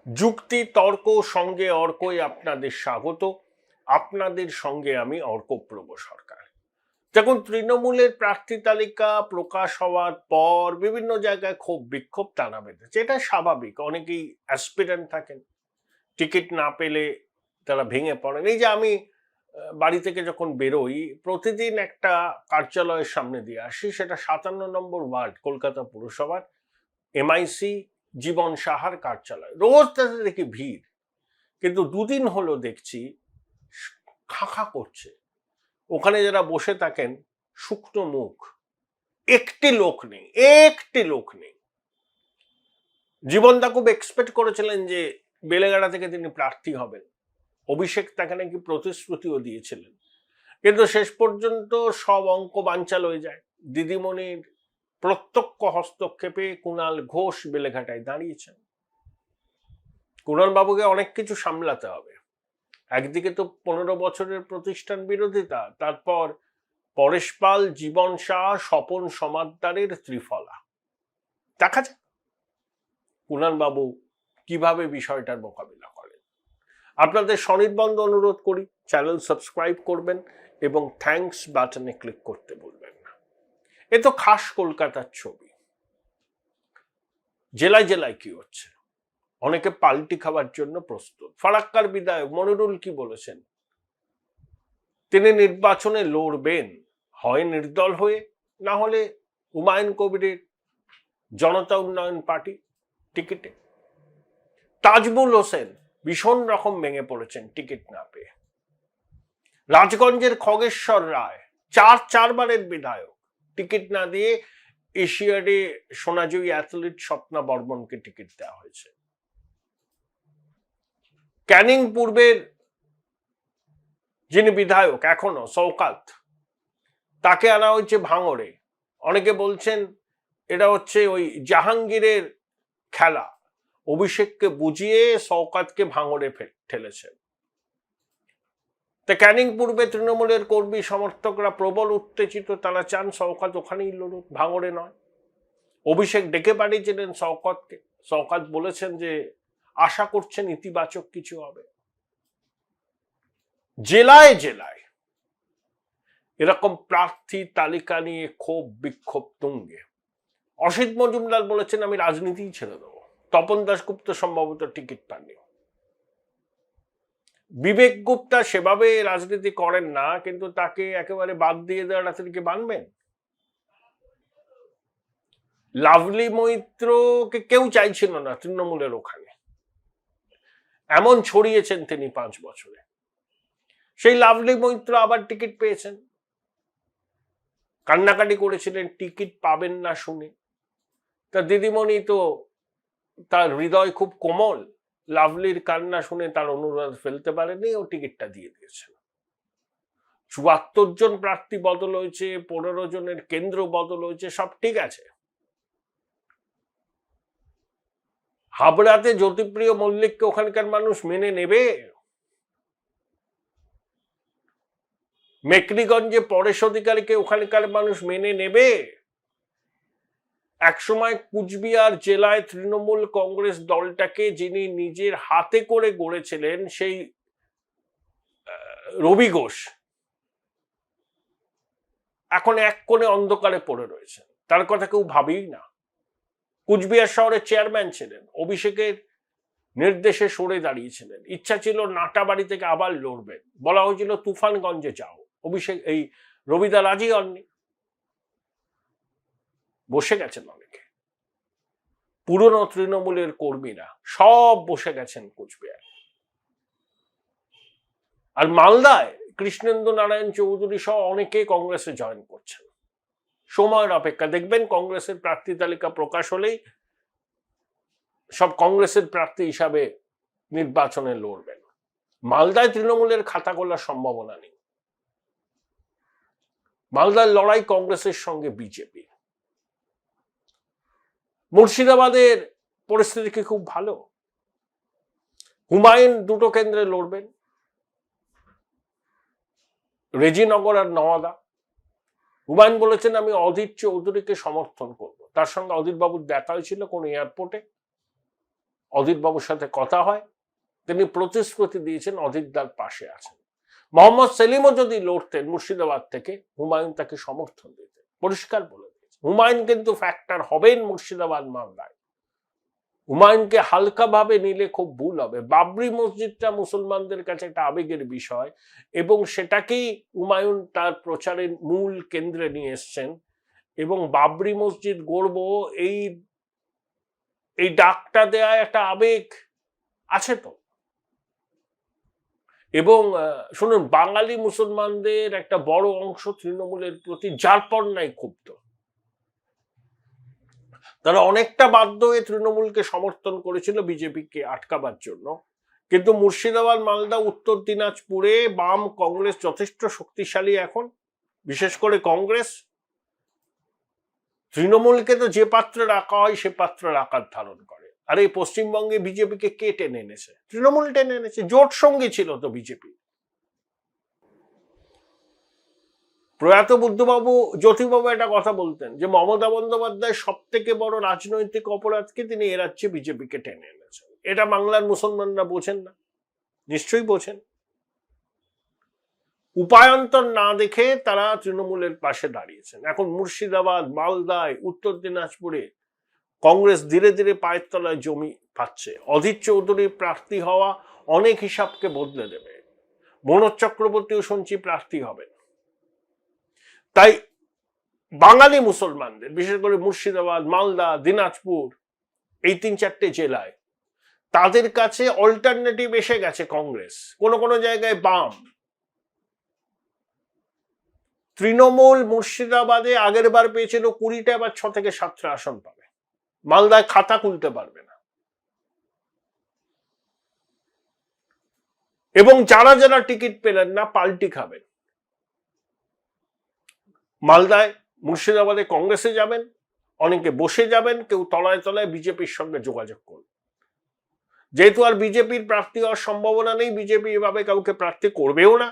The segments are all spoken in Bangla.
যুক্তি তর্ক সঙ্গে অর্কই আপনাদের স্বাগত। আপনাদের সঙ্গে আমি অর্কপ্রভ সরকার। দেখুন, তৃণমূলের প্রার্থী তালিকা প্রকাশ হওয়ার পর বিভিন্ন জায়গায় ক্ষোভ বিক্ষোভ টানা বেঁধেছে। এটা স্বাভাবিক, অনেকেই অ্যাসপিরেন্ট থাকেন, টিকিট না পেলে তারা ভেঙে পড়েন। এই যে আমি বাড়ি থেকে যখন বেরোই, প্রতিদিন একটা কার্যালয়ের সামনে দিয়ে আসি, সেটা 57 নম্বর ওয়ার্ড, কলকাতা পুরসভার MIC জীবন সাহার কার্যালয়। রোজ তাদের দেখি ভিড়, কিন্তু দুদিন হলো দেখছি খাঁ করছে। ওখানে যারা বসে থাকেন, শুকনো মুখ, একটি লোক নেই। জীবনদা খুব এক্সপেক্ট করেছিলেন যে বেলেগাড়া থেকে তিনি প্রার্থী হবেন। অভিষেক তাকে নাকি প্রতিশ্রুতিও দিয়েছিলেন, কিন্তু শেষ পর্যন্ত সব অঙ্ক বানচাল হয়ে যায়। দিদিমণির প্রত্যক্ষ হস্তক্ষেপে কুণাল ঘোষ বেলেঘাটায় দাঁড়িয়েছেন। কুণাল বাবুকে অনেক কিছু সামলাতে হবে। একদিকে তো 15 বছরের প্রতিষ্ঠান বিরোধিতা, তারপর পরেশ পাল, জীবন শাহ, স্বপন সমাদ্দারের ত্রিফলা। দেখা যাক কুণাল বাবু কিভাবে বিষয়টার মোকাবিলা করেন। আপনাদের স্বনির্বন্ধ অনুরোধ করি, চ্যানেল সাবস্ক্রাইব করবেন এবং থ্যাঙ্কস বাটনে ক্লিক করতে ভুলবেন না। এ তো খাস কলকাতার ছবি। জেলায় জেলায় কি হচ্ছে, অনেকে পাল্টি খাওয়ার জন্য প্রস্তুত। ফারাক্কার বিধায়ক মনিরুল কি বলেছেন? তিনি নির্বাচনে লড়বেন, হয় নির্দল হয়ে, না হলে হুমায়ুন কবিরের জনতা উন্নয়ন পার্টি টিকিটে। তাজমুল হোসেন ভীষণ রকম ভেঙে পড়েছেন টিকিট না পেয়ে। রাজগঞ্জের খগেশ্বর রায় চারবারের বিধায়ক, টিকিট না দিয়ে এশিয়াডে সোনাজয়ী অ্যাথলিট স্বপ্না বর্মনকে টিকিট দেওয়া হয়েছে। ক্যানিং পূর্বের যিনি বিধায়ক এখনো, শওকাত, তাকে আনা হয়েছে ভাঙড়ে। অনেকে বলছেন এটা হচ্ছে ওই জাহাঙ্গীরের খেলা, অভিষেককে বুঝিয়ে শওকাতকে ভাঙড়ে ঠেলেছে। তা ক্যানিং পূর্বে তৃণমূলের কর্মী সমর্থকরা প্রবল উত্তেজিত, তারা চান শওকাত ওখানেই লড়ুক, ভাঙড়ে নয়। অভিষেক ডেকে পাঠিয়েছিলেন শওকাতকে। শওকাত বলেছেন যে আশা করছেন ইতিবাচক কিছু হবে। জেলায় জেলায় এরকম প্রার্থী তালিকা নিয়ে ক্ষোভ বিক্ষোভ তুঙ্গে। অসিত মজুমদার বলেছেন আমি রাজনীতিই ছেড়ে দেবো। তপন দাশগুপ্ত সম্ভবত টিকিট পাননি। বিবেক গুপ্তা সেভাবে রাজনীতি করেন না, কিন্তু তাকে একেবারে বাদ দিয়ে দেওয়াটা তিনি কি মানবেন? লাভলি মৈত্রকে কেউ চাইছিল না তৃণমূলের ওখানে, এমন ছড়িয়েছেন তিনি 5 বছরে। সেই লাভলি মৈত্র আবার টিকিট পেয়েছেন, কান্নাকাটি করেছিলেন টিকিট পাবেন না শুনে। তা দিদিমণি তো, তার হৃদয় খুব কোমল, লাভলির কান্না শুনে তার অনুরোধ ফেলতে পারেনি, ও টিকিটটা দিয়ে দিয়েছেন। 74 জন প্রার্থী বদল হয়েছে, 15 জনের কেন্দ্র বদল হয়েছে, সব ঠিক আছে। হাবড়াতে জ্যোতিপ্রিয় মল্লিককে ওখানকার মানুষ মেনে নেবে? মেকলিগঞ্জে পরেশ অধিকারীকে ওখানকার মানুষ মেনে নেবে? একসময় কুচবিহার জেলায় তৃণমূল কংগ্রেস দলটাকে যিনি নিজের হাতে করে গড়েছিলেন, সেই রবি ঘোষ এখন এক কোণে অন্ধকারে পড়ে রয়েছে, তার কথা কেউ ভাবেই না। কুচবিহার শহরের চেয়ারম্যান ছিলেন, অভিষেকের নির্দেশে সরে দাঁড়িয়েছিলেন। ইচ্ছা ছিল নাটাবাড়ি থেকে আবার লড়বেন, বলা হয়েছিল তুফানগঞ্জে যাও। অভিষেক, এই রবিদা রাজি হননি, বসে গেছেন অনেকে। পুরনো তৃণমূলের কর্মীরা সব বসে গেছেন কুচবিহার। আর মালদায় কৃষ্ণেন্দু নারায়ণ চৌধুরী সহ অনেকে কংগ্রেসে জয়েন করছেন। সময়ের অপেক্ষা, দেখবেন কংগ্রেসের প্রার্থী তালিকা প্রকাশ হলেই সব কংগ্রেসের প্রার্থী হিসাবে নির্বাচনে লড়বেন। মালদায় তৃণমূলের খাতা খোলার সম্ভাবনা নেই। মালদার লড়াই কংগ্রেসের সঙ্গে বিজেপি। মুর্শিদাবাদের পরিস্থিতি কি খুব ভালো? হুমায়ুন 2টো কেন্দ্রে লড়বেন, রেজিনগর আর নওয়াদা। হুমায়ুন বলেছেন আমি অধীর চৌধুরীকে সমর্থন করব। তার সঙ্গে অধীর বাবুর দেখা হয়েছিল কোন এয়ারপোর্টে, অধীরবাবুর সাথে কথা হয়, তিনি প্রতিশ্রুতি দিয়েছেন অধীর দার পাশে আছেন। মোহাম্মদ সেলিমও যদি লড়তেন মুর্শিদাবাদ থেকে, হুমায়ুন তাকে সমর্থন দিতেন, পরিষ্কার বলে দিয়েছে। হুমায়ুন কিন্তু ফ্যাক্টর হবেন মুর্শিদাবাদ মামলায়। হুমায়ুনকে হালকাভাবে নিলে খুব ভুল হবে। বাবরি মসজিদটা মুসলমানদের কাছে একটা আবেগের বিষয় এবং সেটাকেই হুমায়ুন তার প্রচারের মূল কেন্দ্রে নিয়ে এসছেন এবং বাবরি মসজিদ গড়ব এই ডাকটা দেয়া একটা আবেগ আছে তো। এবং শুনুন, বাঙালি মুসলমানদের একটা বড় অংশ তৃণমূলের প্রতি যারপরনাই ক্ষুব্ধ। তারা অনেকটা বাধ্য হয়ে তৃণমূলকে সমর্থন করেছিল বিজেপিকে আটকাবার জন্য, কিন্তু মুর্শিদাবাদ, মালদা, উত্তর দিনাজপুরে বাম কংগ্রেস যথেষ্ট শক্তিশালী এখন। বিশেষ করে কংগ্রেস তৃণমূলকে তো যে পাত্রে রাখা হয় সে পাত্রে রাখার ধারণ করে। আর এই পশ্চিমবঙ্গে বিজেপিকে কে টেনে এনেছে? তৃণমূল টেনে এনেছে। জোট সঙ্গী ছিল তো বিজেপি। প্রয়াত বুদ্ধবাবু, জ্যোতিবাবু একটা কথা বলতেন যে মমতা বন্দ্যোপাধ্যায় সব থেকে বড় রাজনৈতিক অপরাধকে তিনি এ রাজ্যে বিজেপিকে টেনে এনেছেন। এটা বাংলার মুসলমানরা বোঝেন না? নিশ্চয়ই বোঝেন। উপায়ন্তর না দেখে তারা তৃণমূলের পাশে দাঁড়িয়েছেন। এখন মুর্শিদাবাদ, মালদায়, উত্তর দিনাজপুরে কংগ্রেস ধীরে ধীরে পায়ের তলায় জমি পাচ্ছে। অধীর চৌধুরী প্রার্থী হওয়া অনেক হিসাবকে বদলে দেবে। মনোজ চক্রবর্তীও শুনছি প্রার্থী হবেন। তাই বাঙালি মুসলমানদের, বিশেষ করে মুর্শিদাবাদ, মালদা, দিনাজপুর, এই 3-4টে জেলায় তাদের কাছে অল্টারনেটিভ এসে গেছে কংগ্রেস, কোনো কোনো জায়গায় বাম। তৃণমূল মুর্শিদাবাদে আগের বার পেয়েছিল 20টা, এবার 6 থেকে 7টা আসন পাবে। মালদায় খাতা খুলতে পারবে না। এবং যারা যারা টিকিট পেলেন না পাল্টি খাবেন। মালদায়, মুর্শিদাবাদে কংগ্রেসে যাবেন, অনেকে বসে যাবেন, কেউ তলায় তলায় বিজেপির সঙ্গে যোগাযোগ করবেন। যেহেতু আর বিজেপির প্রার্থী হওয়ার সম্ভাবনা নেই, বিজেপি এভাবে কাউকে প্রার্থী করবেও না,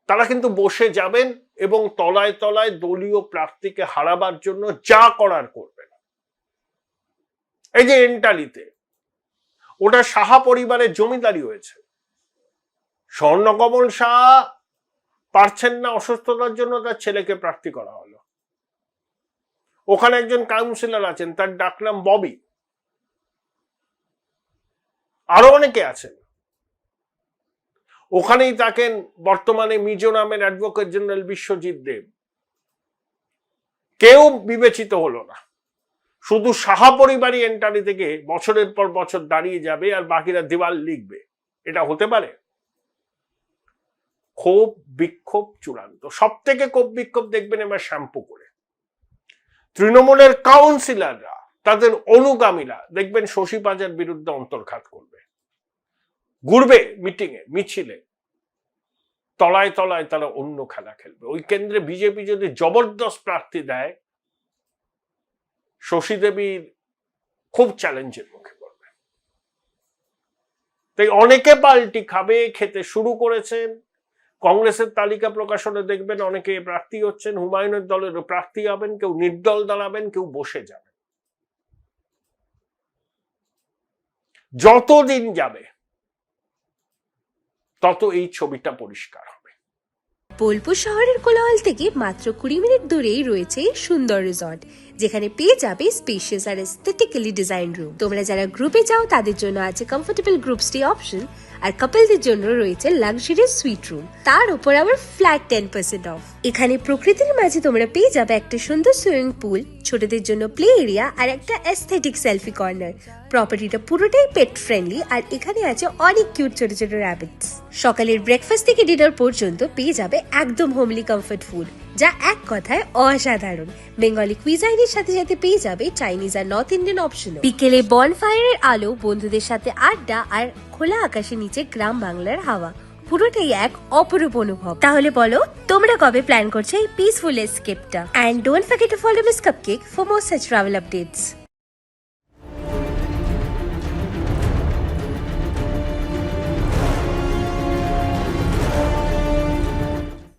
তারা কিন্তু বসে যাবেন এবং তলায় তলায় দলীয় প্রার্থীকে হারাবার জন্য যা করার করবেন। এই যে এন্টালিতে ওটা সাহা পরিবারের জমিদারি হয়েছে। স্বর্ণকমল শাহ পারছেন না অসুস্থতার জন্য, তার ছেলেকে প্রার্থী করা হলো। ওখানে একজন কাউন্সিলর আছেন, তার ডাকনাম ববি। আরো অনেকে আছেন। ওখানেই থাকেন বর্তমানে মিজোরামের অ্যাডভোকেট জেনারেল বিশ্বজিৎ দেব। কেউ বিবেচিত হলো না। শুধু সাহা পরিবারই এন্টারি থেকে বছরের পর বছর দাঁড়িয়ে যাবে আর বাকিরা দেওয়াল লিখবে। এটা হতে পারে? ক্ষোভ বিক্ষোভ চূড়ান্ত। সব থেকে ক্ষোভ বিক্ষোভ দেখবেন এবার শ্যাম্পু করে। তৃণমূলের কাউন্সিলররা, তাদের অনুগামীরা দেখবেন শশী পাজার বিরুদ্ধে অন্তর্ঘাত করবে, ঘুরবে মিটিংয়ে, মিছিলে, তলায় তলায় তারা অন্য খেলা খেলবে। ওই কেন্দ্রে বিজেপি যদি জবরদস্ত প্রার্থী দেয়, শশী দেবীর খুব চ্যালেঞ্জের মুখে পড়বে। তাই অনেকে পাল্টি খাবে, খেতে শুরু করেছেন। কংগ্রেসের তালিকা প্রকাশনে দেখবেন অনেকে প্রার্থী হচ্ছেন, হুমায়ুনের দলেরও প্রার্থী হবেন, কেউ নির্দল দাঁড়াবেন, কেউ বসে যাবেন। যতদিন যাবে তত এই ছবিটা পরিষ্কার হবে। বোলপুর শহরের কোলাহল থেকে মাত্র 20 মিনিট দূরেই রয়েছে সুন্দর রিসর্ট, যেখানে পেয়ে যাবে স্পেশিয়াস আর এস্থেটিক্যালি ডিজাইন রুম। তোমরা যারা গ্রুপে যাও তাদের জন্য আছে কমফোর্টেবল গ্রুপ স্টে অপশন, আর কাপলদের জন্য রয়েছে লাক্সারিয়াস সুইট রুম, তার উপর আবার ফ্ল্যাট 10% অফ। এখানে প্রকৃতির মাঝে তোমরা পেয়ে যাবে একটা সুন্দর সুইমিং পুল, ছোটদের জন্য প্লে এরিয়া আর একটা এস্থেটিক সেলফি কর্নার। প্রপার্টিটা পুরোটাই পেট ফ্রেন্ডলি আর এখানে আছে অনেক কিউট ছোট ছোট র্যাবিটস। সকালের ব্রেকফাস্ট থেকে ডিনার পর্যন্ত পেয়ে যাবে একদম হোমলি কমফর্ট ফুড, যা এক কথায় অসাধারণ। বেঙ্গলি কুইজাইনের সাথে সাথে পেয়ে যাবে চাইনিজ আর নর্থ ইন্ডিয়ান অপশনও। বিকেলে বনফায়ারের আলো, বন্ধুদের সাথে আড্ডা আর খোলা আকাশের নিচে গ্রাম বাংলার হাওয়া, পুরোটাই এক অপরূপ অনুভব। তাহলে বলো তোমরা কবে প্ল্যান করছো এই পিসফুল এসকেপটা? And don't forget to follow Miss cupcake for more such travel updates.